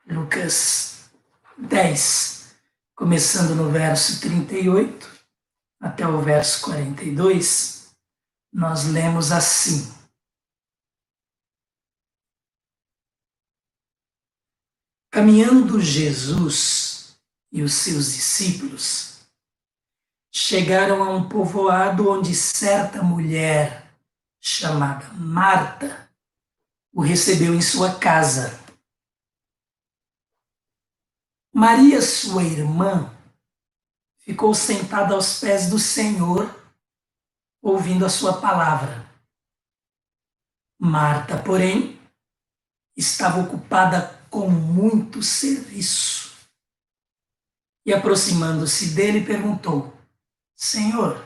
Lucas 10, começando no verso 38 até o verso 42, nós lemos assim: Caminhando Jesus e os seus discípulos chegaram a um povoado onde certa mulher chamada Marta o recebeu em sua casa. Maria, sua irmã, ficou sentada aos pés do Senhor, ouvindo a sua palavra. Marta, porém, estava ocupada com muito serviço. E aproximando-se dele, perguntou: Senhor,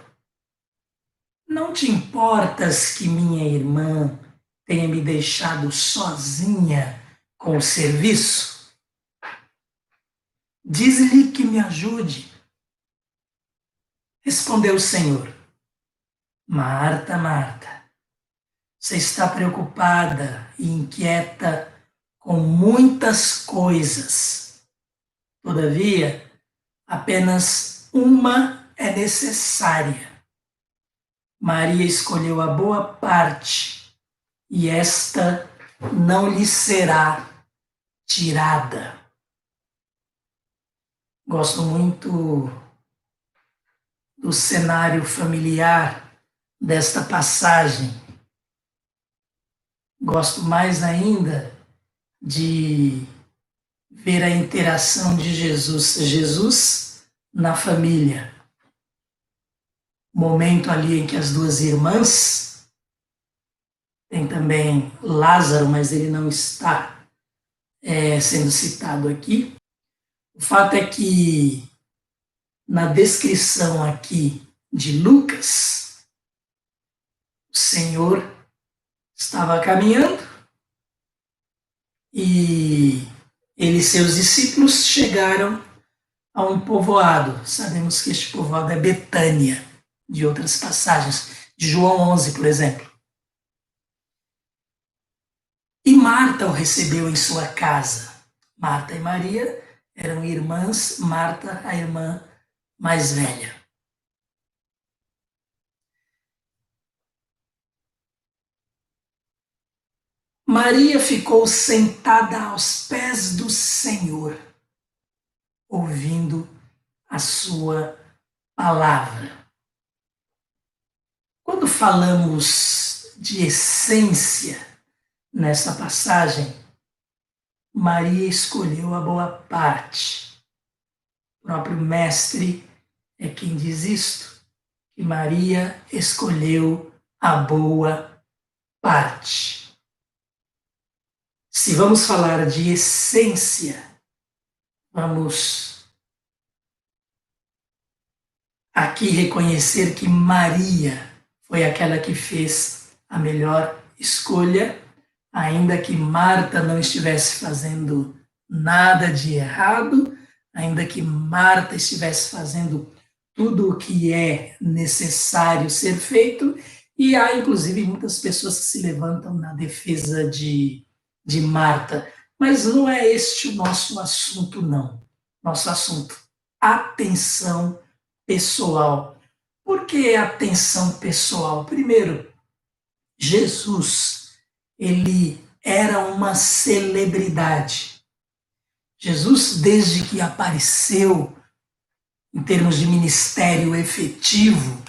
não te importas que minha irmã tenha me deixado sozinha com o serviço? Diz-lhe que me ajude. Respondeu o Senhor: Marta, Marta, você está preocupada e inquieta com muitas coisas. Todavia, apenas uma é necessária. Maria escolheu a boa parte, e esta não lhe será tirada. Gosto muito do cenário familiar desta passagem. Gosto mais ainda de ver a interação de Jesus na família. Momento ali em que as duas irmãs, tem também Lázaro, mas ele não está sendo citado aqui. O fato é que na descrição aqui de Lucas, o Senhor estava caminhando e ele e seus discípulos chegaram a um povoado. Sabemos que este povoado é Betânia, de outras passagens, de João 11, por exemplo. E Marta o recebeu em sua casa. Marta e Maria eram irmãs, Marta, a irmã mais velha. Maria ficou sentada aos pés do Senhor, ouvindo a sua palavra. Quando falamos de essência nessa passagem, Maria escolheu a boa parte. O próprio mestre é quem diz isto, que Maria escolheu a boa parte. Se vamos falar de essência, vamos aqui reconhecer que Maria foi aquela que fez a melhor escolha, ainda que Marta não estivesse fazendo nada de errado, ainda que Marta estivesse fazendo tudo o que é necessário ser feito, e há inclusive muitas pessoas que se levantam na defesa de Marta, mas não é este o nosso assunto, não. Nosso assunto, atenção pessoal. Por que atenção pessoal? Primeiro, Jesus, ele era uma celebridade. Jesus, desde que apareceu, em termos de ministério efetivo,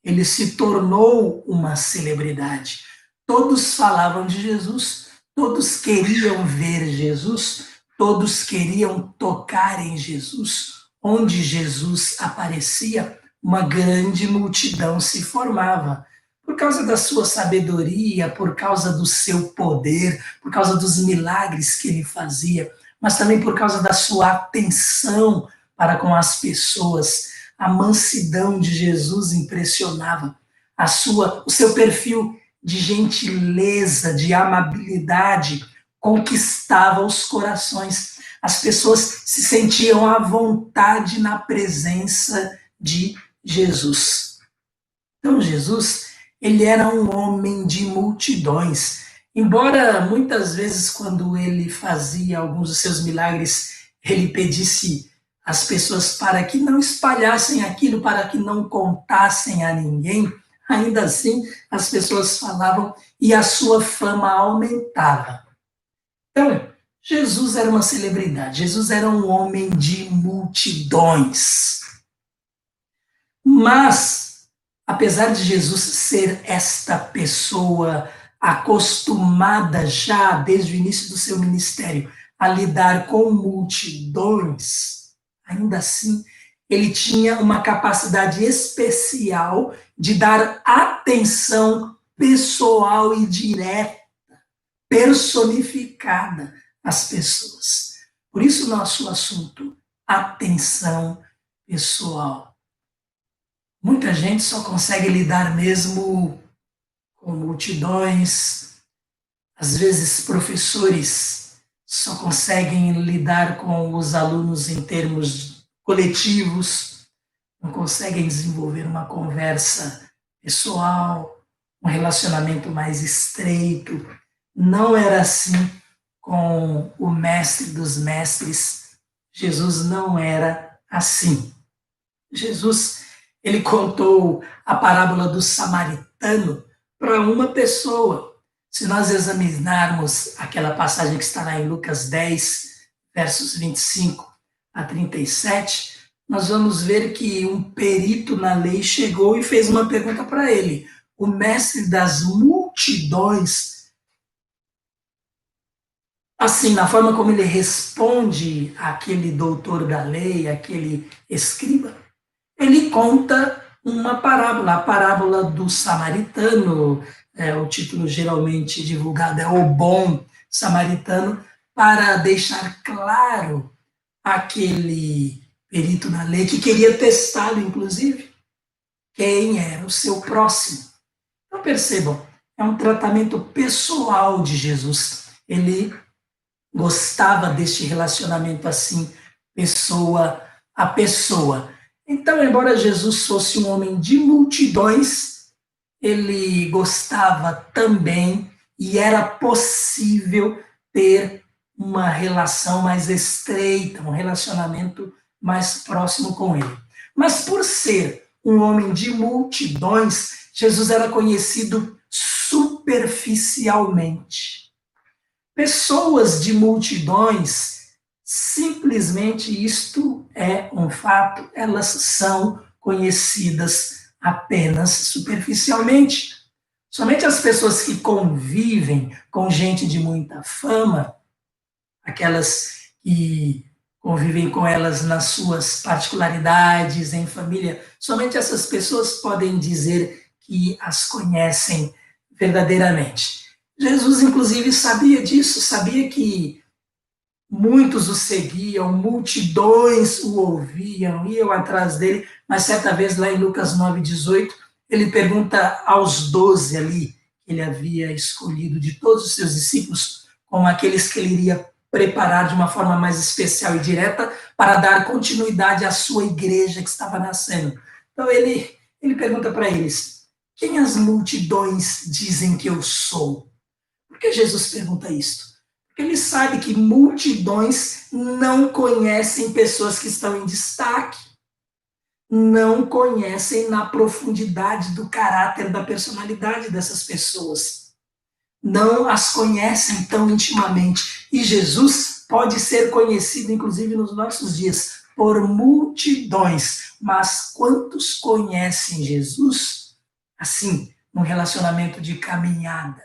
ele se tornou uma celebridade. Todos falavam de Jesus, todos queriam ver Jesus, todos queriam tocar em Jesus. Onde Jesus aparecia, uma grande multidão se formava. Por causa da sua sabedoria, por causa do seu poder, por causa dos milagres que ele fazia, mas também por causa da sua atenção para com as pessoas. A mansidão de Jesus impressionava. O seu perfil de gentileza, de amabilidade, conquistava os corações. As pessoas se sentiam à vontade na presença de Jesus. Então Jesus, ele era um homem de multidões, Embora muitas vezes, quando ele fazia alguns dos seus milagres, ele pedisse às pessoas para que não espalhassem aquilo, para que não contassem a ninguém, ainda assim as pessoas falavam e a sua fama aumentava. Então, Jesus era uma celebridade, Jesus era um homem de multidões. Mas, apesar de Jesus ser esta pessoa acostumada já desde o início do seu ministério a lidar com multidões, ainda assim ele tinha uma capacidade especial de dar atenção pessoal e direta, personificada às pessoas. Por isso, nosso assunto, atenção pessoal. Muita gente só consegue lidar mesmo com multidões, às vezes professores só conseguem lidar com os alunos em termos coletivos, não conseguem desenvolver uma conversa pessoal, um relacionamento mais estreito. Não era assim com o mestre dos mestres. Jesus não era assim. Jesus, ele contou a parábola do samaritano para uma pessoa. Se nós examinarmos aquela passagem que está lá em Lucas 10, versos 25 a 37, nós vamos ver que um perito na lei chegou e fez uma pergunta para ele. O mestre das multidões, assim, na forma como ele responde àquele doutor da lei, aquele escriba, ele conta uma parábola, a parábola do samaritano, o título geralmente divulgado é O Bom Samaritano, para deixar claro aquele perito na lei que queria testá-lo, inclusive, quem era o seu próximo. Então percebam, é um tratamento pessoal de Jesus. Ele gostava deste relacionamento assim, pessoa a pessoa. Então, embora Jesus fosse um homem de multidões, ele gostava também e era possível ter uma relação mais estreita, um relacionamento mais próximo com ele. Mas por ser um homem de multidões, Jesus era conhecido superficialmente. Pessoas de multidões, simplesmente isto é um fato, elas são conhecidas apenas superficialmente. Somente as pessoas que convivem com gente de muita fama, aquelas que convivem com elas nas suas particularidades, em família, somente essas pessoas podem dizer que as conhecem verdadeiramente. Jesus, inclusive, sabia disso, sabia que muitos o seguiam, multidões o ouviam, iam atrás dele, mas certa vez, lá em Lucas 9,18, ele pergunta aos 12 ali, que ele havia escolhido de todos os seus discípulos, como aqueles que ele iria preparar de uma forma mais especial e direta para dar continuidade à sua igreja que estava nascendo. Então ele pergunta para eles, quem as multidões dizem que eu sou? Por que Jesus pergunta isso? Porque ele sabe que multidões não conhecem pessoas que estão em destaque, não conhecem na profundidade do caráter, da personalidade dessas pessoas. Não as conhecem tão intimamente. E Jesus pode ser conhecido, inclusive nos nossos dias, por multidões. Mas quantos conhecem Jesus? Assim, num relacionamento de caminhada,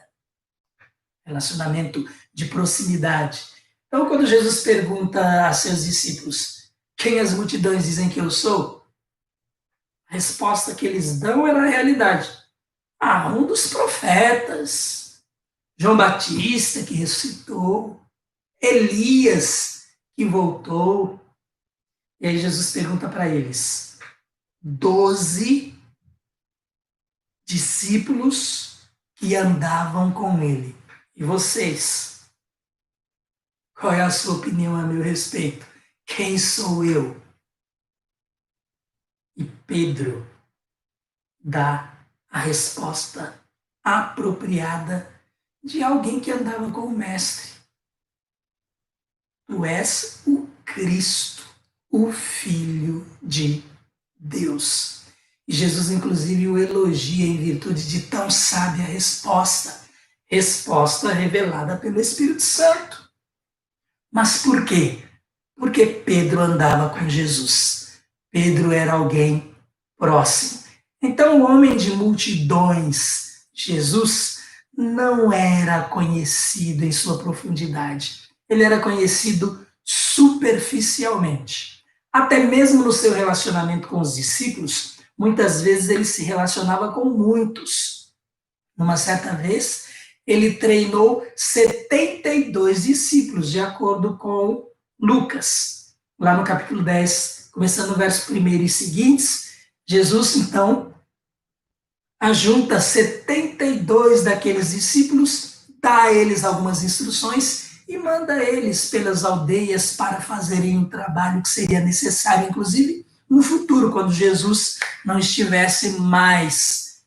relacionamento de proximidade. Então, quando Jesus pergunta a seus discípulos, quem as multidões dizem que eu sou? A resposta que eles dão era a realidade. Ah, um dos profetas, João Batista que ressuscitou, Elias que voltou. E aí Jesus pergunta para eles, 12 discípulos que andavam com ele. E vocês? Qual é a sua opinião a meu respeito? Quem sou eu? E Pedro dá a resposta apropriada de alguém que andava com o Mestre. Tu és o Cristo, o Filho de Deus. E Jesus, inclusive, o elogia em virtude de tão sábia resposta. Resposta revelada pelo Espírito Santo. Mas por quê? Porque Pedro andava com Jesus. Pedro era alguém próximo. Então, o homem de multidões, Jesus, não era conhecido em sua profundidade. Ele era conhecido superficialmente. Até mesmo no seu relacionamento com os discípulos, muitas vezes ele se relacionava com muitos. Numa certa vez, ele treinou 72 discípulos, de acordo com Lucas. Lá no capítulo 10, começando no verso 1 e seguintes, Jesus, então, ajunta 72 daqueles discípulos, dá a eles algumas instruções e manda eles pelas aldeias para fazerem um trabalho que seria necessário, inclusive, no futuro, quando Jesus não estivesse mais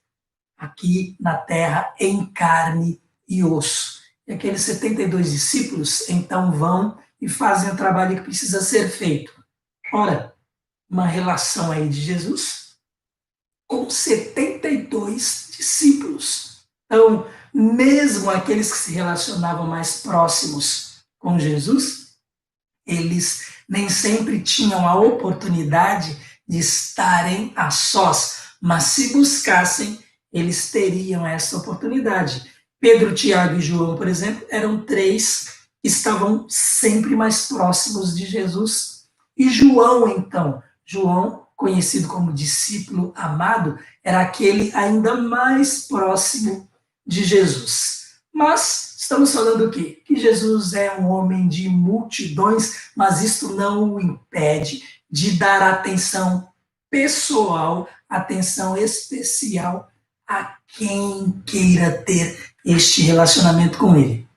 aqui na terra em carne e osso. E aqueles 72 discípulos, então, vão e fazem o trabalho que precisa ser feito. Ora, uma relação aí de Jesus com 72 discípulos. Então, mesmo aqueles que se relacionavam mais próximos com Jesus, eles nem sempre tinham a oportunidade de estarem a sós, mas se buscassem, eles teriam essa oportunidade. Pedro, Tiago e João, por exemplo, eram três que estavam sempre mais próximos de Jesus. E João, então, João, conhecido como discípulo amado, era aquele ainda mais próximo de Jesus. Mas estamos falando o quê? Que Jesus é um homem de multidões, mas isto não o impede de dar atenção pessoal, atenção especial a quem queira ter este relacionamento com ele.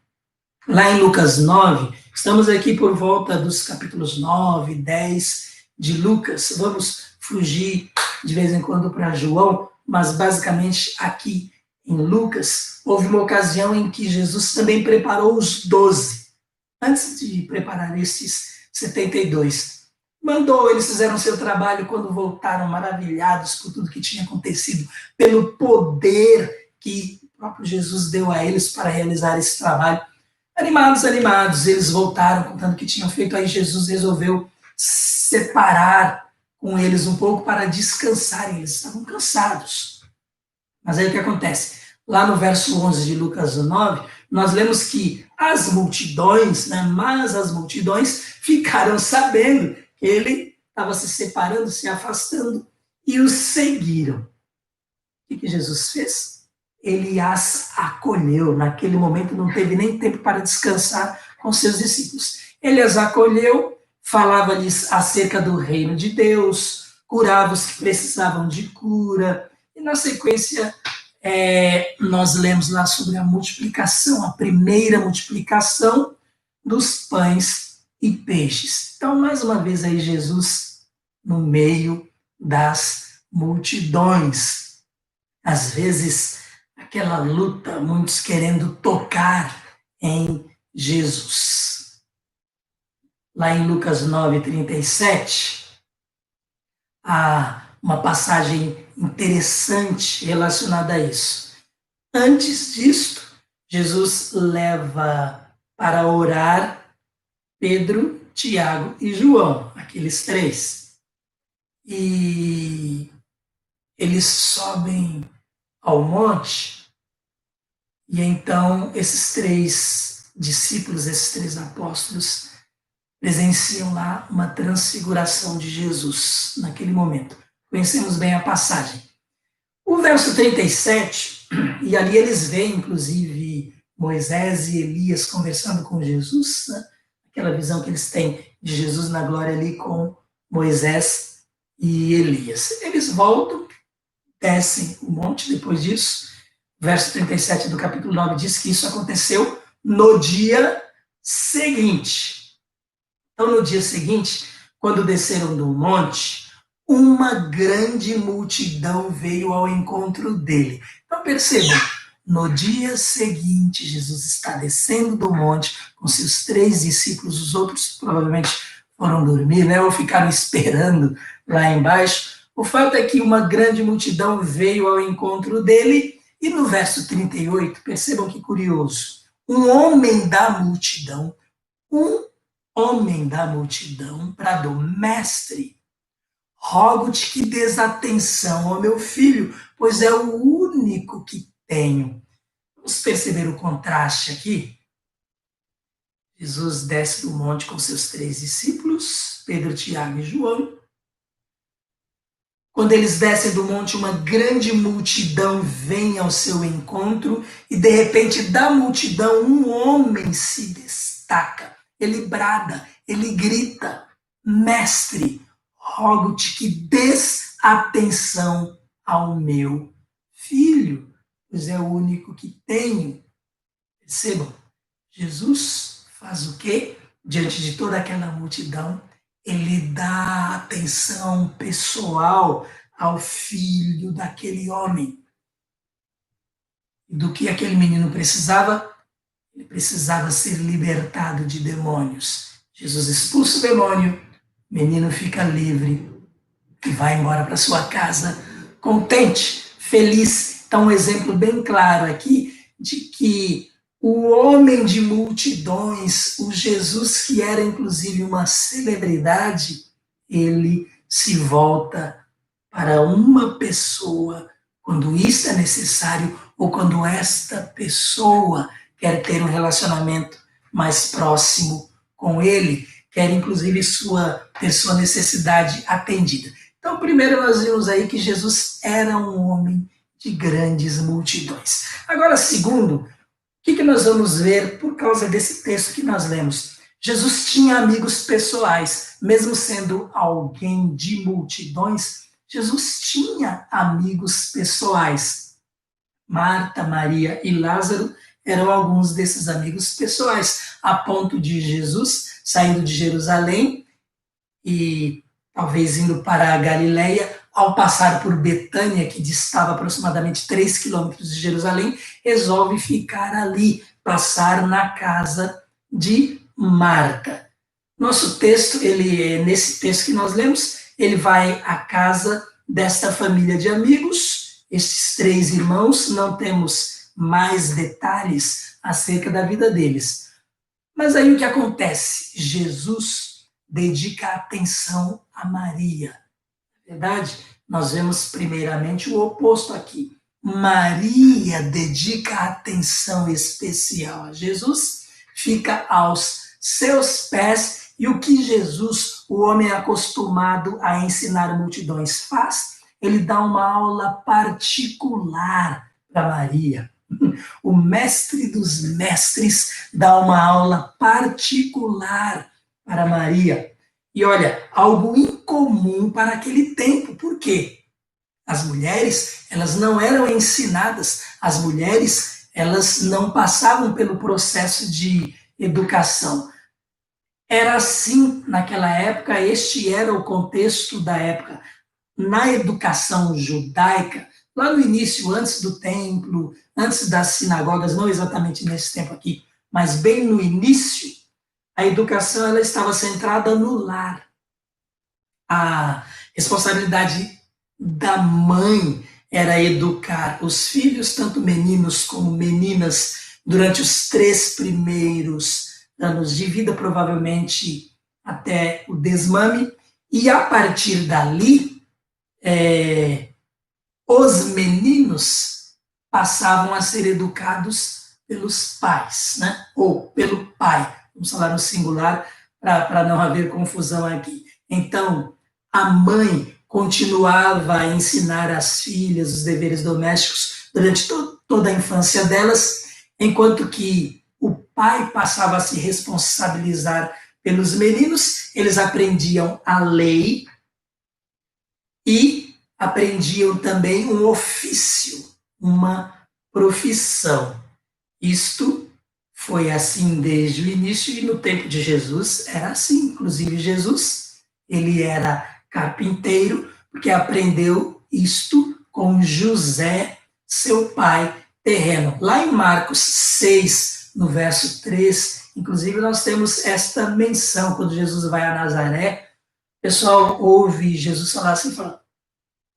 Lá em Lucas 9, estamos aqui por volta dos capítulos 9, 10 de Lucas. Vamos fugir de vez em quando para João, mas basicamente aqui em Lucas, houve uma ocasião em que Jesus também preparou os 12, antes de preparar esses 72. Mandou, eles fizeram seu trabalho quando voltaram maravilhados por tudo que tinha acontecido, pelo poder que o próprio Jesus deu a eles para realizar esse trabalho. Animados, eles voltaram contando o que tinham feito, aí Jesus resolveu separar com eles um pouco para descansarem, eles estavam cansados. Mas aí o que acontece? Lá no verso 11 de Lucas 9, nós lemos que as multidões, mas as multidões ficaram sabendo que ele estava se separando, se afastando, e os seguiram. O que Jesus fez? Ele as acolheu. Naquele momento não teve nem tempo para descansar com seus discípulos. Ele as acolheu, falava-lhes acerca do reino de Deus, curava os que precisavam de cura, e na sequência nós lemos lá sobre a multiplicação, a primeira multiplicação dos pães e peixes. Então, mais uma vez aí Jesus no meio das multidões. Às vezes, aquela luta, muitos querendo tocar em Jesus. Lá em Lucas 9:37, há uma passagem interessante relacionada a isso. Antes disto, Jesus leva para orar Pedro, Tiago e João, aqueles três. E eles sobem ao monte, e então esses três discípulos, esses três apóstolos, presenciam lá uma transfiguração de Jesus naquele momento. Conhecemos bem a passagem. O verso 37, e ali eles veem, inclusive, Moisés e Elias conversando com Jesus, né? Aquela visão que eles têm de Jesus na glória ali com Moisés e Elias. Eles voltam, descem o monte depois disso. Verso 37 do capítulo 9 diz que isso aconteceu no dia seguinte. Então, no dia seguinte, quando desceram do monte, uma grande multidão veio ao encontro dele. Então, percebam, No dia seguinte, Jesus está descendo do monte com seus 3 discípulos, os outros provavelmente foram dormir, né, ou ficaram esperando lá embaixo. O fato é que uma grande multidão veio ao encontro dele, e no verso 38, percebam que curioso, um homem da multidão bradou: Mestre, rogo-te que des atenção ao meu filho, pois é o único que tenho. Vamos perceber o contraste aqui? Jesus desce do monte com seus 3 discípulos, Pedro, Tiago e João. Quando eles descem do monte, uma grande multidão vem ao seu encontro e, de repente, da multidão, um homem se destaca. Ele brada, ele grita: Mestre, rogo-te que des atenção ao meu filho, pois é o único que tenho. Percebam, Jesus faz o quê? Diante de toda aquela multidão, ele dá atenção pessoal ao filho daquele homem. Do que aquele menino precisava? Ele precisava ser libertado de demônios. Jesus expulsa o demônio, o menino fica livre e vai embora para sua casa contente, feliz. Então, um exemplo bem claro aqui de que o homem de multidões, o Jesus que era inclusive uma celebridade, ele se volta para uma pessoa quando isso é necessário ou quando esta pessoa quer ter um relacionamento mais próximo com ele, quer inclusive ter sua necessidade atendida. Então, primeiro nós vimos aí que Jesus era um homem de grandes multidões. Agora, segundo, o que nós vamos ver por causa desse texto que nós lemos? Jesus tinha amigos pessoais, mesmo sendo alguém de multidões, Jesus tinha amigos pessoais. Marta, Maria e Lázaro eram alguns desses amigos pessoais, a ponto de Jesus, saindo de Jerusalém e talvez indo para a Galileia, ao passar por Betânia, que distava aproximadamente 3 quilômetros de Jerusalém, resolve ficar ali, passar na casa de Marta. Nosso texto, nesse texto que nós lemos, ele vai à casa desta família de amigos, estes 3 irmãos, não temos mais detalhes acerca da vida deles. Mas aí o que acontece? Jesus dedica atenção a Maria. Na verdade, nós vemos primeiramente o oposto aqui. Maria dedica atenção especial a Jesus, fica aos seus pés, e o que Jesus, o homem acostumado a ensinar multidões, faz? Ele dá uma aula particular para Maria. O mestre dos mestres dá uma aula particular para Maria. E olha, algo incomum para aquele tempo. Por quê? As mulheres, elas não eram ensinadas, as mulheres, elas não passavam pelo processo de educação. Era assim naquela época, este era o contexto da época. Na educação judaica, lá no início, antes do templo, antes das sinagogas, não exatamente nesse tempo aqui, mas bem no início, a educação ela estava centrada no lar. A responsabilidade da mãe era educar os filhos, tanto meninos como meninas, durante os 3 primeiros anos de vida, provavelmente até o desmame, e a partir dali, os meninos passavam a ser educados pelos pais, né? Ou pelo pai. Vamos falar no singular para não haver confusão aqui. Então, a mãe continuava a ensinar às filhas os deveres domésticos durante toda a infância delas, enquanto que o pai passava a se responsabilizar pelos meninos, eles aprendiam a lei e aprendiam também um ofício, uma profissão. Isto foi assim desde o início e no tempo de Jesus era assim. Inclusive Jesus, ele era carpinteiro porque aprendeu isto com José, seu pai, terreno. Lá em Marcos 6, no verso 3, inclusive nós temos esta menção, quando Jesus vai a Nazaré, o pessoal ouve Jesus falar assim, fala,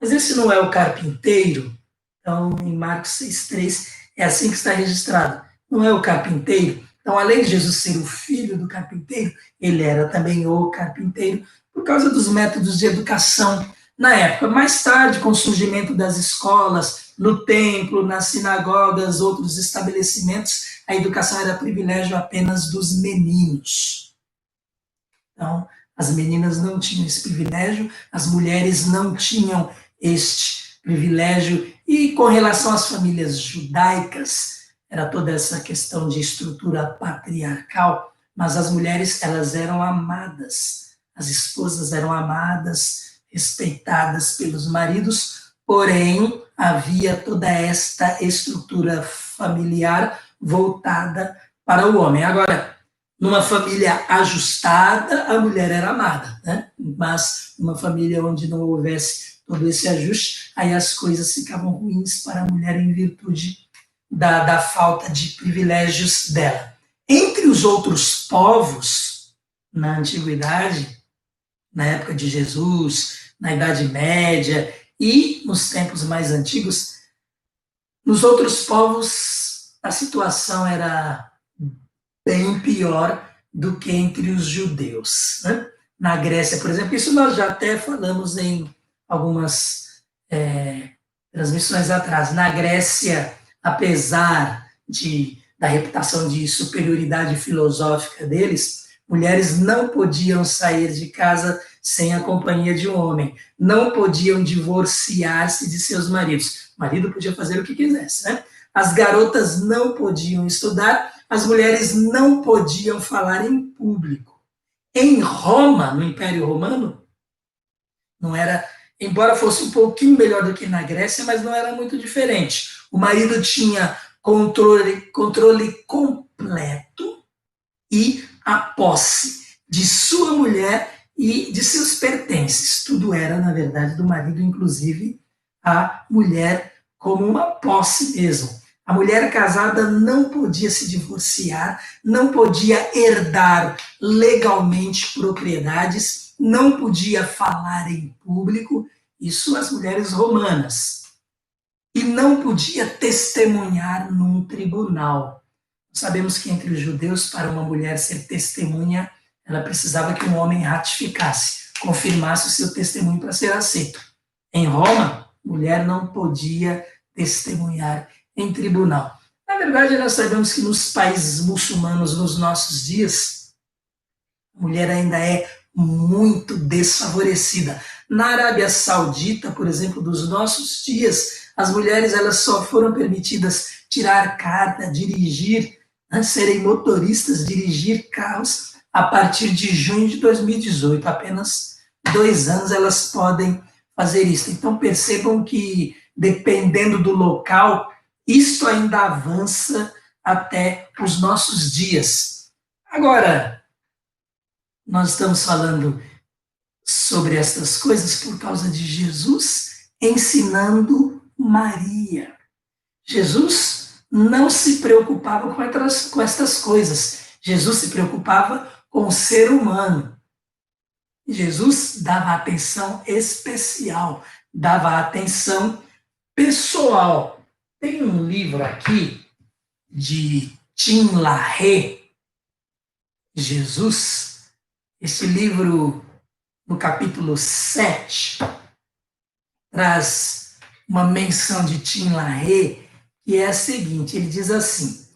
mas esse não é o carpinteiro? Então, em Marcos 6,3, é assim que está registrado. Não é o carpinteiro? Então, além de Jesus ser o filho do carpinteiro, ele era também o carpinteiro, por causa dos métodos de educação na época. Mais tarde, com o surgimento das escolas, no templo, nas sinagogas, outros estabelecimentos, a educação era privilégio apenas dos meninos. Então, as meninas não tinham esse privilégio, as mulheres não tinham este privilégio. E com relação às famílias judaicas, era toda essa questão de estrutura patriarcal, mas as mulheres, elas eram amadas, as esposas eram amadas, respeitadas pelos maridos, porém, havia toda esta estrutura familiar voltada para o homem. Agora, numa família ajustada, a mulher era amada, né? Mas numa família onde não houvesse todo esse ajuste, aí as coisas ficavam ruins para a mulher em virtude da falta de privilégios dela. Entre os outros povos, na antiguidade, na época de Jesus, na Idade Média e nos tempos mais antigos, nos outros povos a situação era bem pior do que entre os judeus, né? Na Grécia, por exemplo, isso nós já até falamos em algumas transmissões atrás. Na Grécia, apesar da reputação de superioridade filosófica deles, mulheres não podiam sair de casa sem a companhia de um homem, não podiam divorciar-se de seus maridos. O marido podia fazer o que quisesse, né? As garotas não podiam estudar, as mulheres não podiam falar em público. Em Roma, no Império Romano, não era, embora fosse um pouquinho melhor do que na Grécia, mas não era muito diferente. O marido tinha controle completo e a posse de sua mulher e de seus pertences. Tudo era, na verdade, do marido, inclusive a mulher como uma posse mesmo. A mulher casada não podia se divorciar, não podia herdar legalmente propriedades, não podia falar em público, isso as mulheres romanas. E não podia testemunhar num tribunal. Sabemos que entre os judeus, para uma mulher ser testemunha, ela precisava que um homem ratificasse, confirmasse o seu testemunho para ser aceito. Em Roma, mulher não podia testemunhar em tribunal. Na verdade, nós sabemos que nos países muçulmanos, nos nossos dias, a mulher ainda é muito desfavorecida. Na Arábia Saudita, por exemplo, dos nossos dias, as mulheres elas só foram permitidas tirar carta, dirigir, serem motoristas, dirigir carros a partir de junho de 2018. Apenas 2 anos elas podem fazer isso. Então percebam que, dependendo do local, isto ainda avança até os nossos dias. Agora, nós estamos falando sobre estas coisas por causa de Jesus ensinando Maria. Jesus não se preocupava com estas coisas. Jesus se preocupava com o ser humano. Jesus dava atenção especial, dava atenção pessoal. Tem um livro aqui de Tim LaHaye, Jesus. Esse livro, no capítulo 7, traz uma menção de Tim LaHaye, que é a seguinte, ele diz assim: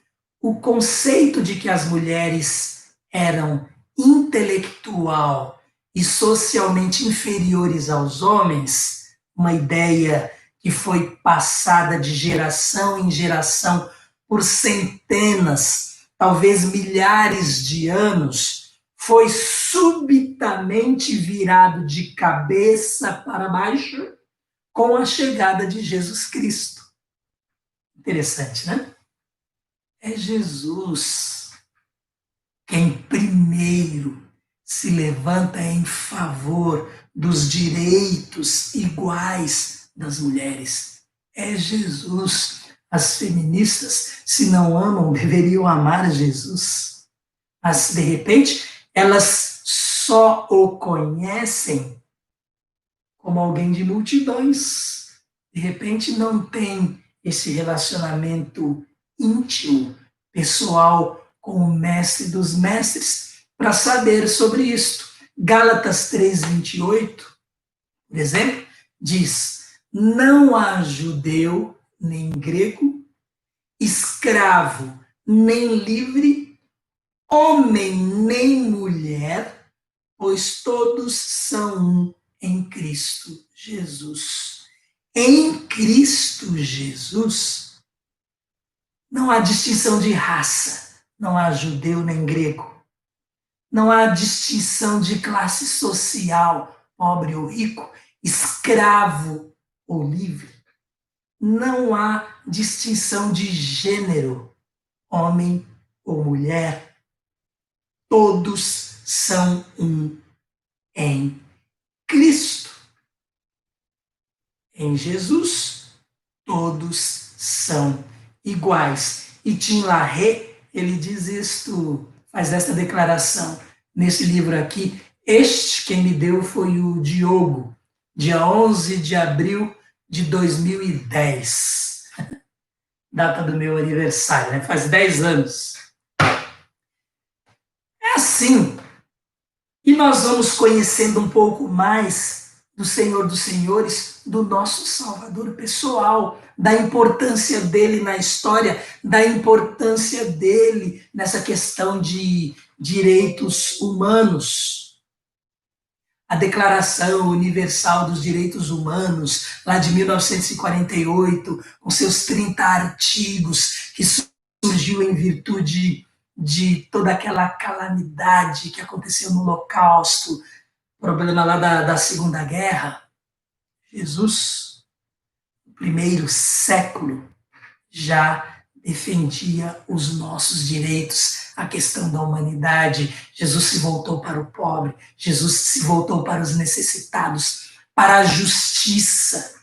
o conceito de que as mulheres eram intelectual e socialmente inferiores aos homens, uma ideia que foi passada de geração em geração por centenas, talvez milhares de anos, foi subitamente virado de cabeça para baixo com a chegada de Jesus Cristo. Interessante, né? É Jesus quem primeiro se levanta em favor dos direitos iguais das mulheres. É Jesus. As feministas, se não amam, deveriam amar Jesus. Mas, de repente, elas só o conhecem como alguém de multidões. De repente, não tem esse relacionamento íntimo, pessoal, com o mestre dos mestres, para saber sobre isto. Gálatas 3:28, por exemplo, diz: não há judeu nem grego, escravo nem livre, homem nem mulher, pois todos são um em Cristo Jesus. Em Cristo Jesus não há distinção de raça, não há judeu nem grego, não há distinção de classe social, pobre ou rico, escravo ou livre. Não há distinção de gênero, homem ou mulher. Todos são um em Cristo. Em Jesus, todos são iguais. E Tim LaHaye, ele diz isto, faz esta declaração nesse livro aqui. Este quem me deu foi o Diogo, dia 11 de abril de 2010. Data do meu aniversário, né? Faz 10 anos. É assim. E nós vamos conhecendo um pouco mais do Senhor dos Senhores, do nosso Salvador pessoal, da importância dele na história, da importância dele nessa questão de direitos humanos. A Declaração Universal dos Direitos Humanos, lá de 1948, com seus 30 artigos, que surgiu em virtude de toda aquela calamidade que aconteceu no Holocausto, problema lá da Segunda Guerra. Jesus, no primeiro século, já defendia os nossos direitos, a questão da humanidade. Jesus se voltou para o pobre, Jesus se voltou para os necessitados, para a justiça,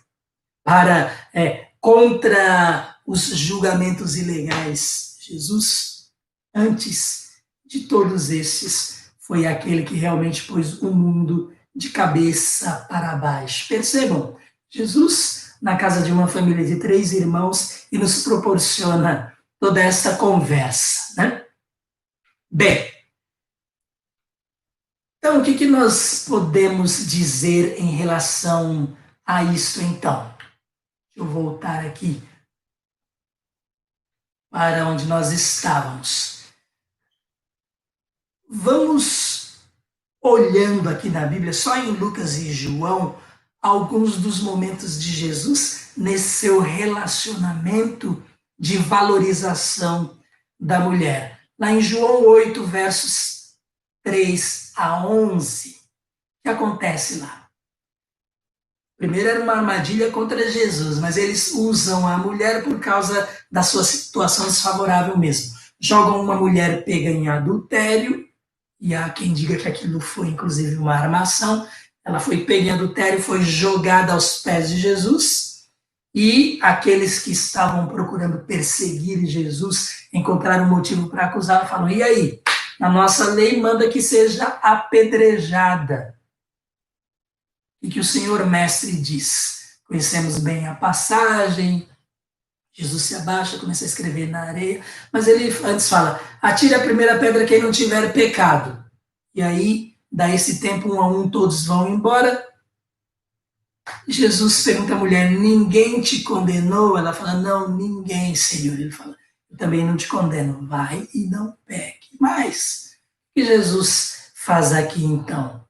para contra os julgamentos ilegais. Jesus, antes de todos esses, foi aquele que realmente pôs o mundo de cabeça para baixo. Percebam, Jesus na casa de uma família de 3 irmãos e nos proporciona toda essa conversa, né? Bem, então o que nós podemos dizer em relação a isto então? Deixa eu voltar aqui para onde nós estávamos. Vamos olhando aqui na Bíblia, só em Lucas e João, alguns dos momentos de Jesus nesse seu relacionamento de valorização da mulher. Lá em João 8, versos 3 a 11, o que acontece lá? Primeiro era uma armadilha contra Jesus, mas eles usam a mulher por causa da sua situação desfavorável mesmo. Jogam uma mulher pega em adultério, e há quem diga que aquilo foi inclusive uma armação. Ela foi pega em adultério, foi jogada aos pés de Jesus, e aqueles que estavam procurando perseguir Jesus encontraram um motivo para acusá-la, falam: e aí? A nossa lei manda que seja apedrejada. E que o Senhor Mestre diz? Conhecemos bem a passagem. Jesus se abaixa, começa a escrever na areia, mas ele antes fala: atire a primeira pedra quem não tiver pecado. E aí, dá esse tempo, um a um, todos vão embora. Jesus pergunta à mulher: ninguém te condenou? Ela fala: não, ninguém, Senhor. Ele fala: eu também não te condeno, vai e não peque. Mas, o que Jesus faz aqui então?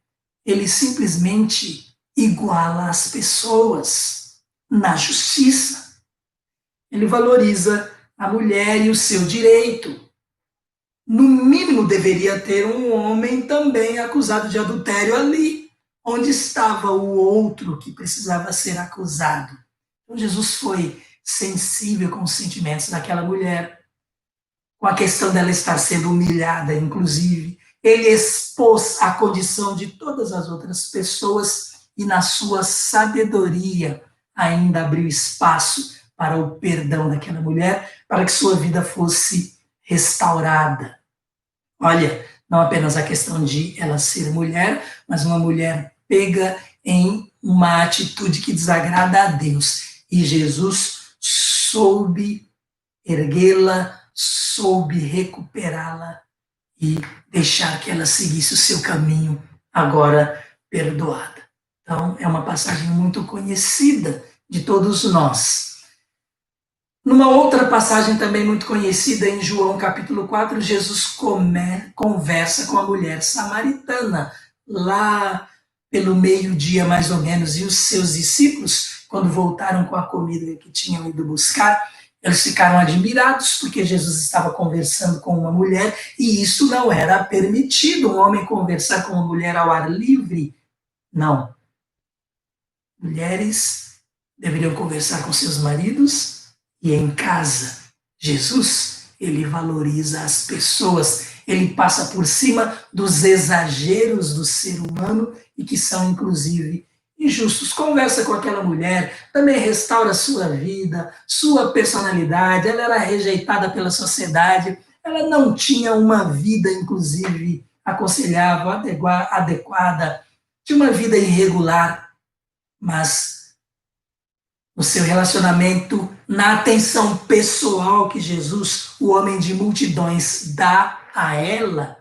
Ele simplesmente iguala as pessoas na justiça. Ele valoriza a mulher e o seu direito. No mínimo, deveria ter um homem também acusado de adultério ali, onde estava o outro que precisava ser acusado. Então, Jesus foi sensível com os sentimentos daquela mulher, com a questão dela estar sendo humilhada, inclusive. Ele expôs a condição de todas as outras pessoas e, na sua sabedoria, ainda abriu espaço para o perdão daquela mulher, para que sua vida fosse restaurada. Olha, não apenas a questão de ela ser mulher, mas uma mulher pega em uma atitude que desagrada a Deus. E Jesus soube erguê-la, soube recuperá-la e deixar que ela seguisse o seu caminho, agora perdoada. Então, é uma passagem muito conhecida de todos nós. Numa outra passagem também muito conhecida, em João capítulo 4, Jesus conversa com a mulher samaritana, lá pelo meio-dia mais ou menos, e os seus discípulos, quando voltaram com a comida que tinham ido buscar, eles ficaram admirados porque Jesus estava conversando com uma mulher e isso não era permitido, um homem conversar com uma mulher ao ar livre. Não. Mulheres deveriam conversar com seus maridos e em casa. Jesus, ele valoriza as pessoas, ele passa por cima dos exageros do ser humano e que são, inclusive, injustos. Conversa com aquela mulher, também restaura sua vida, sua personalidade. Ela era rejeitada pela sociedade, ela não tinha uma vida, inclusive, aconselhável, adequada, tinha uma vida irregular, mas no seu relacionamento, na atenção pessoal que Jesus, o homem de multidões, dá a ela,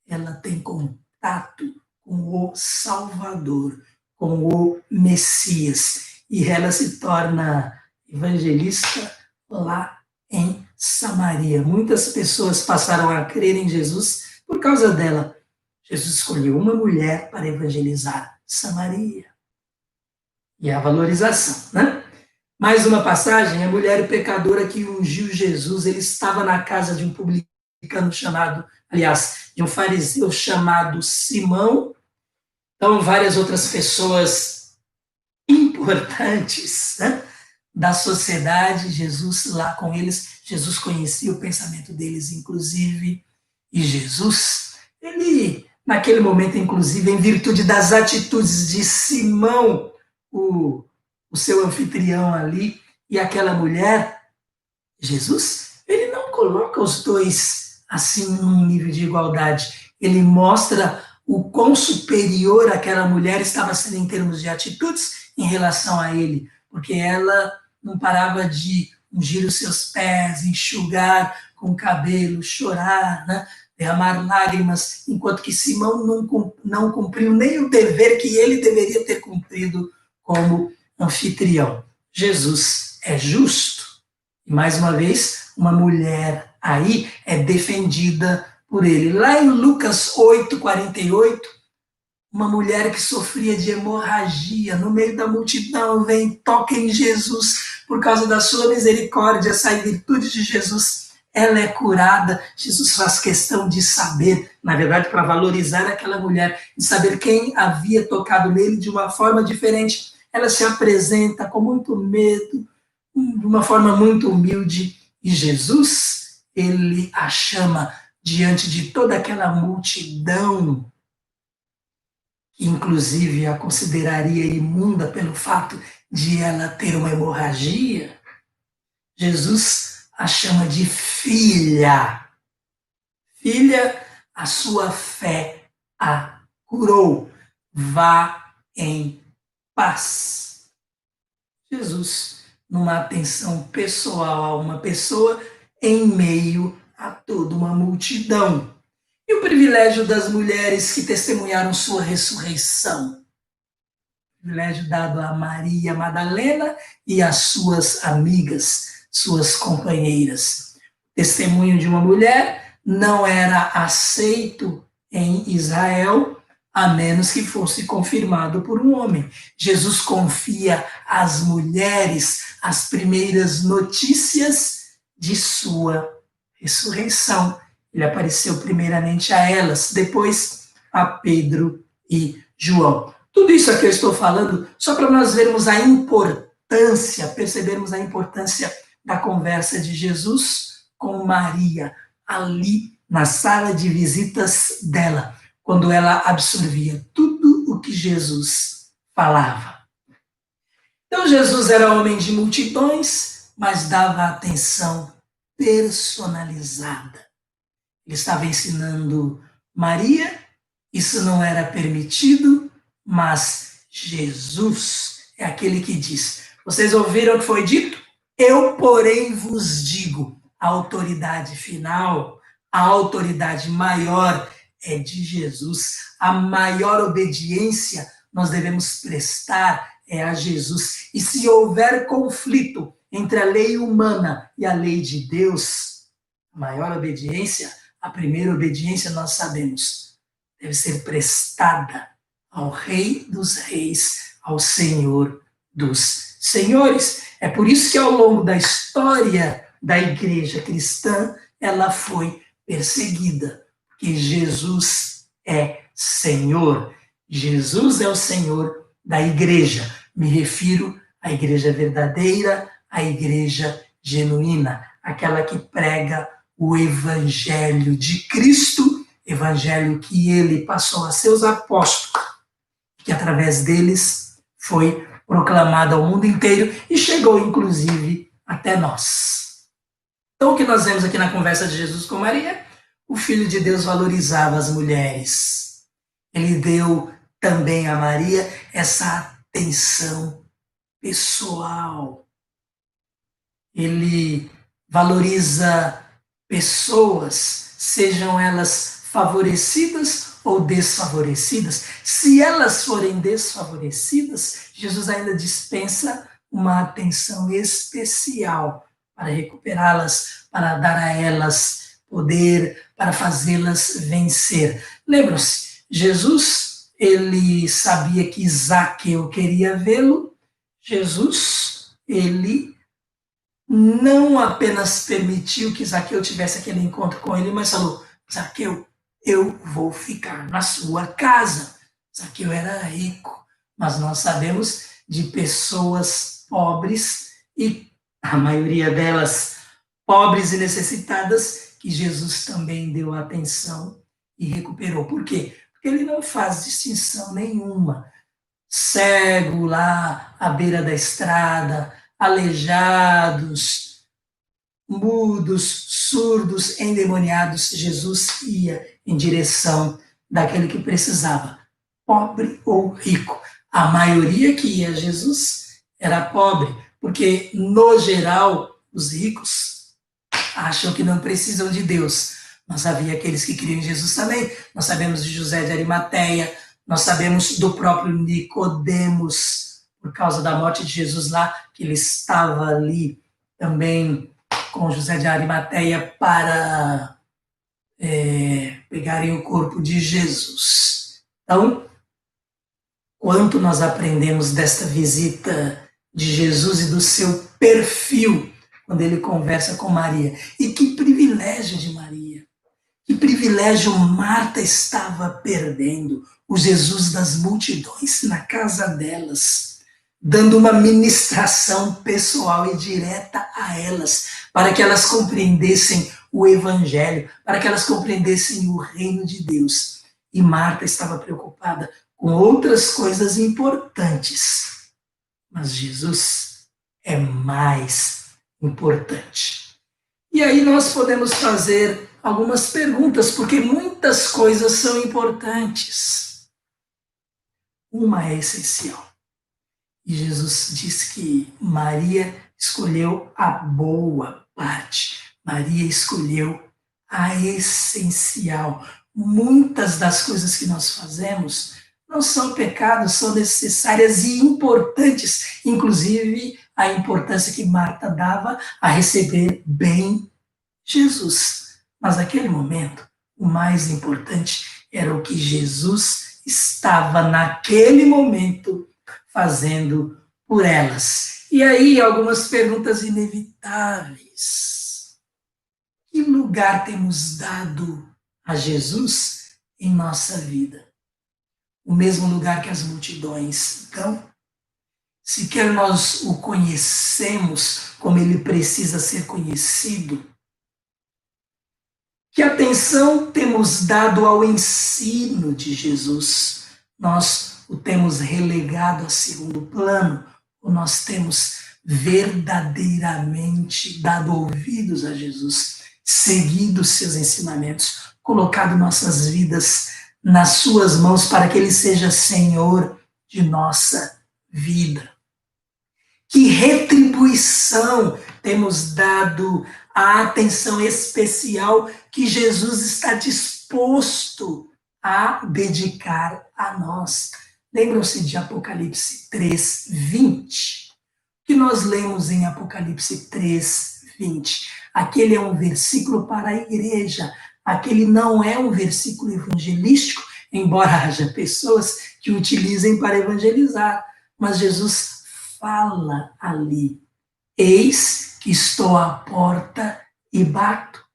ela tem contato com o Salvador, com o Messias, e ela se torna evangelista lá em Samaria. Muitas pessoas passaram a crer em Jesus por causa dela. Jesus escolheu uma mulher para evangelizar Samaria. E a valorização, né? Mais uma passagem, a mulher pecadora que ungiu Jesus, ele estava na casa de um publicano chamado, aliás, de um fariseu chamado Simão. Então, várias outras pessoas importantes, né, da sociedade, Jesus lá com eles, Jesus conhecia o pensamento deles, inclusive, e Jesus, ele, naquele momento, inclusive, em virtude das atitudes de Simão, o seu anfitrião ali, e aquela mulher, Jesus, ele não coloca os dois assim num nível de igualdade, ele mostra o quão superior aquela mulher estava sendo em termos de atitudes em relação a ele, porque ela não parava de ungir os seus pés, enxugar com o cabelo, chorar, né? Derramar lágrimas, enquanto que Simão não cumpriu nem o dever que ele deveria ter cumprido como anfitrião. Jesus é justo. E, mais uma vez, uma mulher aí é defendida por ele. Lá em Lucas 8:48, uma mulher que sofria de hemorragia, no meio da multidão, vem, toca em Jesus, por causa da sua misericórdia, essa virtude de Jesus, ela é curada. Jesus faz questão de saber, na verdade, para valorizar aquela mulher, de saber quem havia tocado nele de uma forma diferente. Ela se apresenta com muito medo, de uma forma muito humilde, e Jesus, ele a chama diante de toda aquela multidão, que inclusive a consideraria imunda pelo fato de ela ter uma hemorragia. Jesus a chama de filha. Filha, a sua fé a curou. Vá em paz. Jesus, numa atenção pessoal a uma pessoa em meio a toda uma multidão. E o privilégio das mulheres que testemunharam sua ressurreição. O privilégio dado a Maria Madalena e às suas amigas, suas companheiras. O testemunho de uma mulher não era aceito em Israel, a menos que fosse confirmado por um homem. Jesus confia às mulheres as primeiras notícias de sua ressurreição. Ele apareceu primeiramente a elas, depois a Pedro e João. Tudo isso aqui eu estou falando só para nós vermos a importância, percebermos a importância da conversa de Jesus com Maria, ali na sala de visitas dela, quando ela absorvia tudo o que Jesus falava. Então Jesus era homem de multidões, mas dava atenção personalizada. Ele estava ensinando Maria, isso não era permitido, mas Jesus é aquele que diz: vocês ouviram o que foi dito? Eu, porém, vos digo. A autoridade final, a autoridade maior é de Jesus. A maior obediência nós devemos prestar é a Jesus. E se houver conflito entre a lei humana e a lei de Deus, a maior obediência, a primeira obediência, nós sabemos, deve ser prestada ao Rei dos Reis, ao Senhor dos Senhores. É por isso que ao longo da história da igreja cristã, ela foi perseguida, porque Jesus é Senhor. Jesus é o Senhor da igreja. Me refiro à igreja verdadeira, à igreja genuína, aquela que prega o evangelho de Cristo, evangelho que ele passou a seus apóstolos, que através deles foi proclamado ao mundo inteiro e chegou, inclusive, até nós. Então, o que nós vemos aqui na conversa de Jesus com Maria? O Filho de Deus valorizava as mulheres. Ele deu também a Maria essa atenção pessoal. Ele valoriza pessoas, sejam elas favorecidas ou desfavorecidas. Se elas forem desfavorecidas, Jesus ainda dispensa uma atenção especial para recuperá-las, para dar a elas poder, para fazê-las vencer. Lembram-se, Jesus, ele sabia que Zaqueu queria vê-lo. Jesus, ele não apenas permitiu que Zaqueu tivesse aquele encontro com ele, mas falou: Zaqueu, eu vou ficar na sua casa. Zaqueu era rico, mas nós sabemos de pessoas pobres, e a maioria delas pobres e necessitadas, que Jesus também deu atenção e recuperou. Por quê? Porque ele não faz distinção nenhuma. Cego lá à beira da estrada, aleijados, mudos, surdos, endemoniados, Jesus ia em direção daquele que precisava, pobre ou rico. A maioria que ia a Jesus era pobre, porque, no geral, os ricos acham que não precisam de Deus, mas havia aqueles que criam em Jesus também. Nós sabemos de José de Arimateia, nós sabemos do próprio Nicodemos, por causa da morte de Jesus lá, que ele estava ali também com José de Arimateia para pegarem o corpo de Jesus. Então, quanto nós aprendemos desta visita de Jesus e do seu perfil quando ele conversa com Maria. E que privilégio de Maria. Que privilégio Marta estava perdendo. O Jesus das multidões na casa delas, dando uma ministração pessoal e direta a elas, para que elas compreendessem o Evangelho, para que elas compreendessem o reino de Deus. E Marta estava preocupada com outras coisas importantes. Mas Jesus é mais importante. E aí nós podemos fazer algumas perguntas, porque muitas coisas são importantes. Uma é essencial. E Jesus diz que Maria escolheu a boa parte. Maria escolheu a essencial. Muitas das coisas que nós fazemos não são pecados, são necessárias e importantes, inclusive a importância que Marta dava a receber bem Jesus. Mas naquele momento, o mais importante era o que Jesus estava naquele momento fazendo por elas. E aí, algumas perguntas inevitáveis. Que lugar temos dado a Jesus em nossa vida? O mesmo lugar que as multidões dão? Se quer nós o conhecemos como ele precisa ser conhecido, que atenção temos dado ao ensino de Jesus? Nós o temos relegado a segundo plano, ou nós temos verdadeiramente dado ouvidos a Jesus, seguido seus ensinamentos, colocado nossas vidas nas suas mãos para que ele seja Senhor de nossa vida. Que retribuição temos dado à atenção especial que Jesus está disposto a dedicar a nós. Lembram-se de Apocalipse 3:20? Que nós lemos em Apocalipse 3:20. Aquele é um versículo para a igreja. Aquele não é um versículo evangelístico, embora haja pessoas que o utilizem para evangelizar. Mas Jesus fala ali: eis que estou à porta e bato.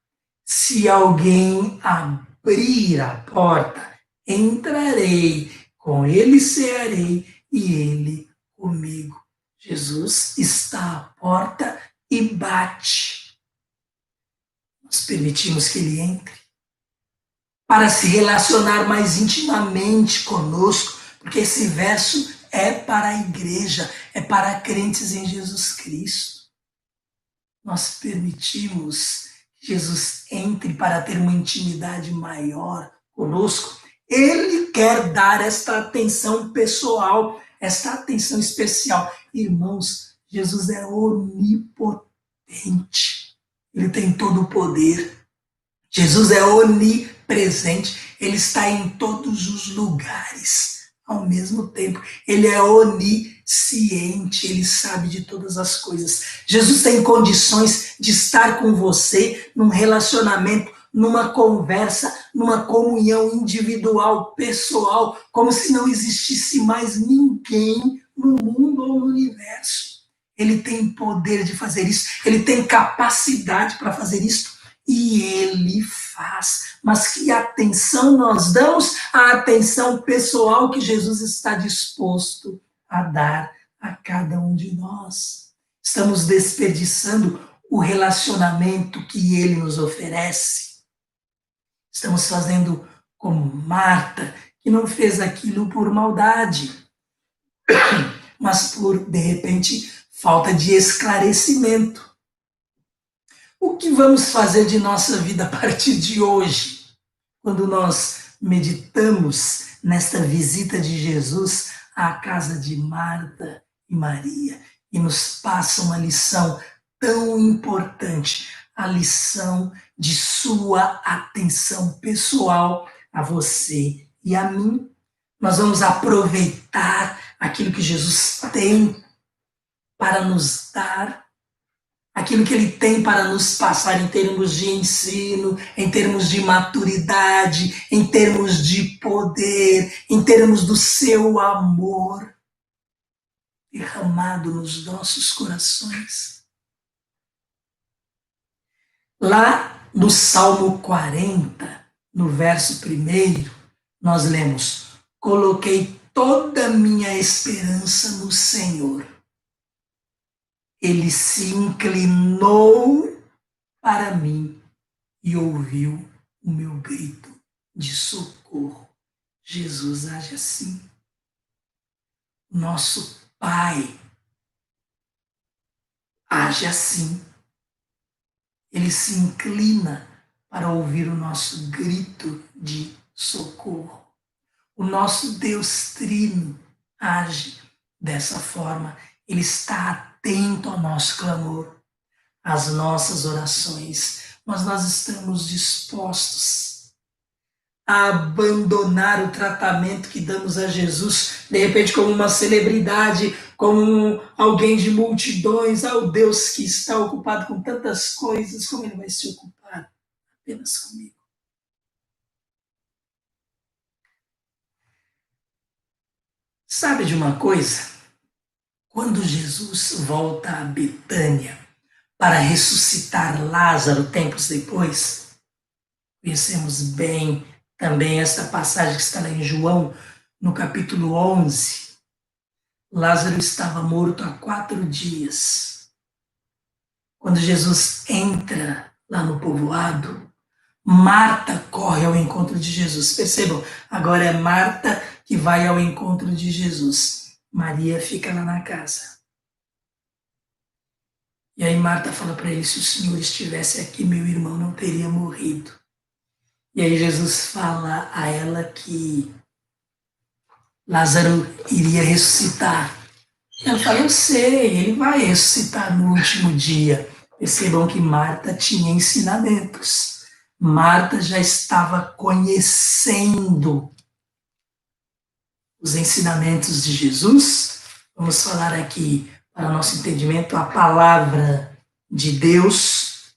Se alguém abrir a porta, entrarei, com ele cearei e ele comigo. Jesus está à porta e bate. Nós permitimos que ele entre para se relacionar mais intimamente conosco, porque esse verso é para a igreja, é para crentes em Jesus Cristo. Nós permitimos que Jesus entre para ter uma intimidade maior conosco. Ele quer dar esta atenção pessoal, esta atenção especial. Irmãos, Jesus é onipotente. Ele tem todo o poder. Jesus é onipresente. Ele está em todos os lugares ao mesmo tempo. Ele é onisciente. Ele sabe de todas as coisas. Jesus tem condições de estar com você num relacionamento, numa conversa, numa comunhão individual, pessoal, como se não existisse mais ninguém no mundo ou no universo. Ele tem poder de fazer isso, ele tem capacidade para fazer isso, e ele faz. Mas que atenção nós damos? A atenção pessoal que Jesus está disposto a dar a cada um de nós. Estamos desperdiçando o relacionamento que ele nos oferece. Estamos fazendo como Marta, que não fez aquilo por maldade, mas por, de repente, falta de esclarecimento. O que vamos fazer de nossa vida a partir de hoje, quando nós meditamos nesta visita de Jesus à casa de Marta e Maria e nos passa uma lição tão importante, a lição de sua atenção pessoal a você e a mim? Nós vamos aproveitar aquilo que Jesus tem para nos dar, aquilo que ele tem para nos passar em termos de ensino, em termos de maturidade, em termos de poder, em termos do seu amor derramado nos nossos corações. Lá no Salmo 40, no verso 1, nós lemos: coloquei toda a minha esperança no Senhor. Ele se inclinou para mim e ouviu o meu grito de socorro. Jesus age assim. Nosso Pai age assim. Ele se inclina para ouvir o nosso grito de socorro. O nosso Deus Trino age dessa forma. Ele está atento ao nosso clamor, às nossas orações, mas nós estamos dispostos a abandonar o tratamento que damos a Jesus, de repente como uma celebridade, como alguém de multidões, ao Deus que está ocupado com tantas coisas, como ele vai se ocupar apenas comigo? Sabe de uma coisa? Quando Jesus volta a Betânia para ressuscitar Lázaro tempos depois, conhecemos bem também esta passagem que está lá em João, no capítulo 11. Lázaro estava morto há 4 dias. Quando Jesus entra lá no povoado, Marta corre ao encontro de Jesus. Percebam, agora é Marta que vai ao encontro de Jesus. Maria fica lá na casa. E aí Marta fala para ele, se o Senhor estivesse aqui, meu irmão não teria morrido. E aí Jesus fala a ela que Lázaro iria ressuscitar. Ela fala, eu sei, ele vai ressuscitar no último dia. Percebam que Marta tinha ensinamentos. Marta já estava conhecendo os ensinamentos de Jesus. Vamos falar aqui, para nosso entendimento, a palavra de Deus.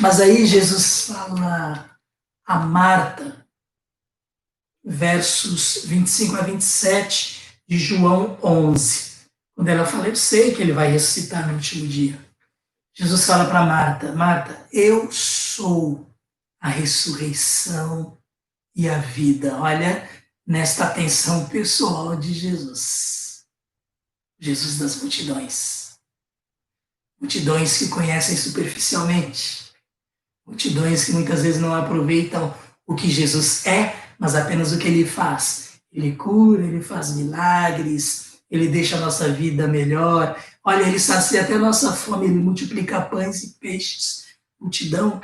Mas aí Jesus fala a Marta, versos 25 a 27 de João 11. Quando ela fala, eu sei que ele vai ressuscitar no último dia. Jesus fala para Marta, Marta, eu sou a ressurreição e a vida. Olha, nesta atenção pessoal de Jesus. Jesus das multidões. Multidões que conhecem superficialmente. Multidões que muitas vezes não aproveitam o que Jesus é, mas apenas o que ele faz. Ele cura, ele faz milagres, ele deixa a nossa vida melhor. Olha, ele sacia até a nossa fome, ele multiplica pães e peixes. Multidão.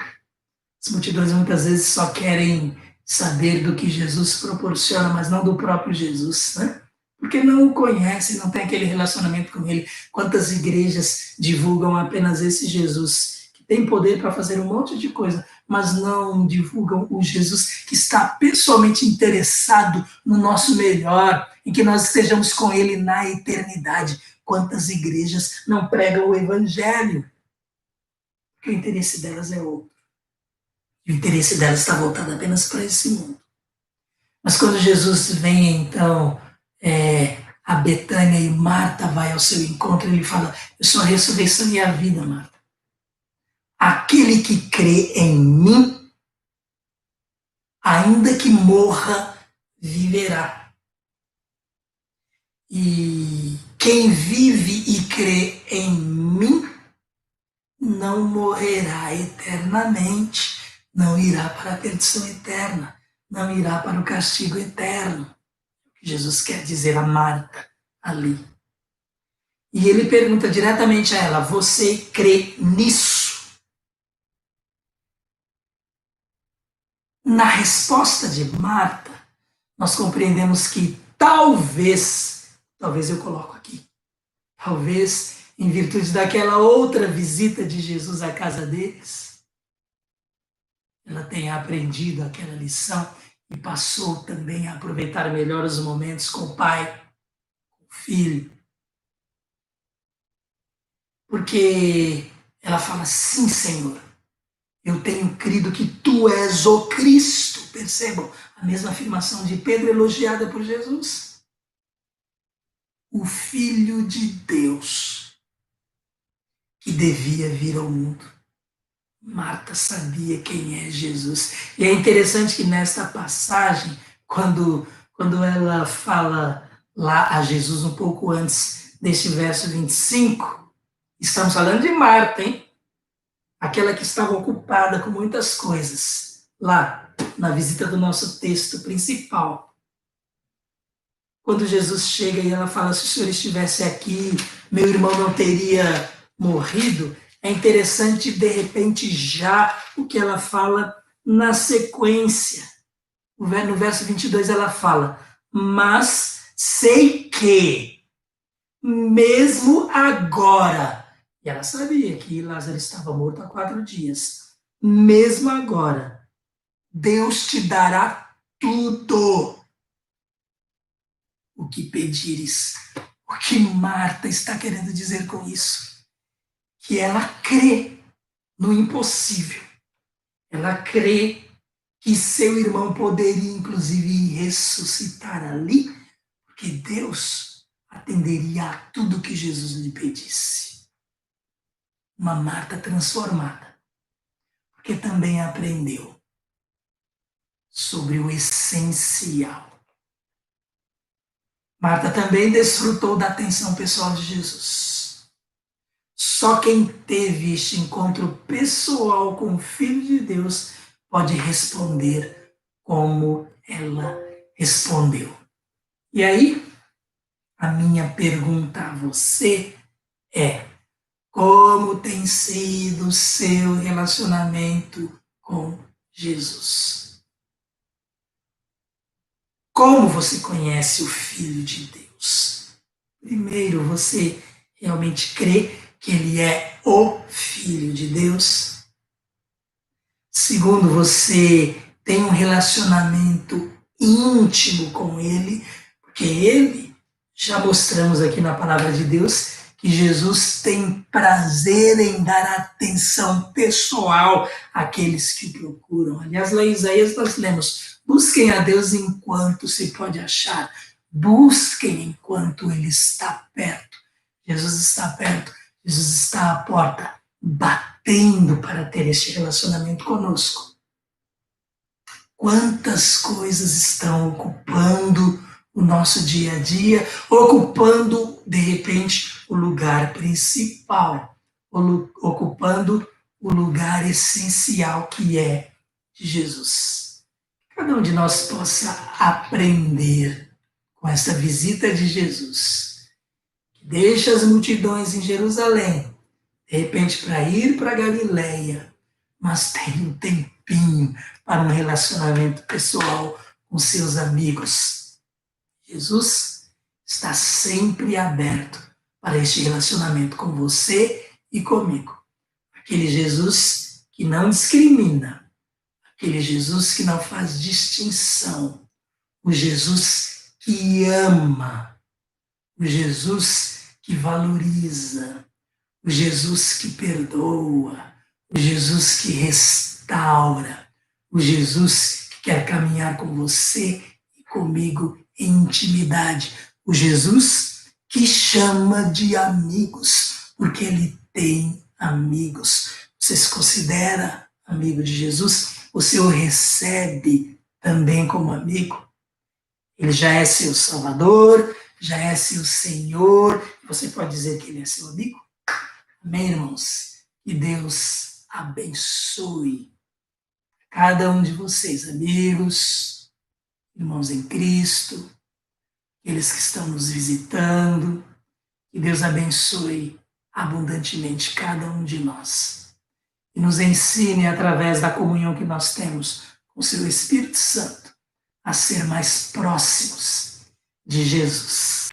As multidões muitas vezes só querem saber do que Jesus proporciona, mas não do próprio Jesus, né? Porque não o conhecem, não tem aquele relacionamento com ele. Quantas igrejas divulgam apenas esse Jesus, que tem poder para fazer um monte de coisa, mas não divulgam o Jesus que está pessoalmente interessado no nosso melhor, em que nós estejamos com ele na eternidade. Quantas igrejas não pregam o evangelho? Porque o interesse delas é outro. O interesse delas está voltado apenas para esse mundo. Mas quando Jesus vem, então, a Betânia e Marta vai ao seu encontro, ele fala, eu sou a ressurreição e a vida, Marta. Aquele que crê em mim, ainda que morra, viverá. E quem vive e crê em mim, não morrerá eternamente, não irá para a perdição eterna, não irá para o castigo eterno. Jesus quer dizer a Marta ali. E ele pergunta diretamente a ela, você crê nisso? Na resposta de Marta, nós compreendemos que talvez eu coloco aqui, talvez em virtude daquela outra visita de Jesus à casa deles, ela tenha aprendido aquela lição e passou também a aproveitar melhor os momentos com o pai, com o filho. Porque ela fala, sim, Senhor, eu tenho crido que tu és o Cristo. Percebam a mesma afirmação de Pedro elogiada por Jesus. O Filho de Deus que devia vir ao mundo. Marta sabia quem é Jesus. E é interessante que nesta passagem, quando ela fala lá a Jesus um pouco antes deste verso 25, estamos falando de Marta, hein? Aquela que estava ocupada com muitas coisas, lá na visita do nosso texto principal. Quando Jesus chega e ela fala, se o Senhor estivesse aqui, meu irmão não teria morrido, é interessante, de repente, já o que ela fala na sequência. No verso 22 ela fala, mas sei que, mesmo agora, e ela sabia que Lázaro estava morto há 4 dias, mesmo agora, Deus te dará tudo o que pedires. O que Marta está querendo dizer com isso? Que ela crê no impossível. Ela crê que seu irmão poderia, inclusive, ressuscitar ali, porque Deus atenderia a tudo que Jesus lhe pedisse. Uma Marta transformada, porque também aprendeu sobre o essencial. Marta também desfrutou da atenção pessoal de Jesus. Só quem teve este encontro pessoal com o Filho de Deus pode responder como ela respondeu. E aí, a minha pergunta a você é: Como tem sido o seu relacionamento com Jesus? Como você conhece o Filho de Deus? Primeiro, você realmente crê que ele é o Filho de Deus? Segundo, você tem um relacionamento íntimo com ele, porque ele, já mostramos aqui na palavra de Deus, que Jesus tem prazer em dar atenção pessoal àqueles que o procuram. Aliás, lá em Isaías nós lemos: busquem a Deus enquanto se pode achar, busquem enquanto ele está perto. Jesus está perto, Jesus está à porta, batendo para ter este relacionamento conosco. Quantas coisas estão ocupando o nosso dia a dia, ocupando, de repente, o lugar principal, ocupando o lugar essencial que é de Jesus. Cada um de nós possa aprender com essa visita de Jesus, que deixa as multidões em Jerusalém, de repente para ir para Galileia, mas tem um tempinho para um relacionamento pessoal com seus amigos. Jesus está sempre aberto para este relacionamento com você e comigo. Aquele Jesus que não discrimina, aquele Jesus que não faz distinção, o Jesus que ama, o Jesus que valoriza, o Jesus que perdoa, o Jesus que restaura, o Jesus que quer caminhar com você e comigo em intimidade, o Jesus que chama de amigos, porque ele tem amigos. Você se considera amigo de Jesus? Você o recebe também como amigo? Ele já é seu Salvador, já é seu Senhor, você pode dizer que ele é seu amigo? Amém, irmãos? Que Deus abençoe cada um de vocês, amigos, irmãos em Cristo, aqueles que estão nos visitando. Que Deus abençoe abundantemente cada um de nós e nos ensine, através da comunhão que nós temos com o seu Espírito Santo, a ser mais próximos de Jesus.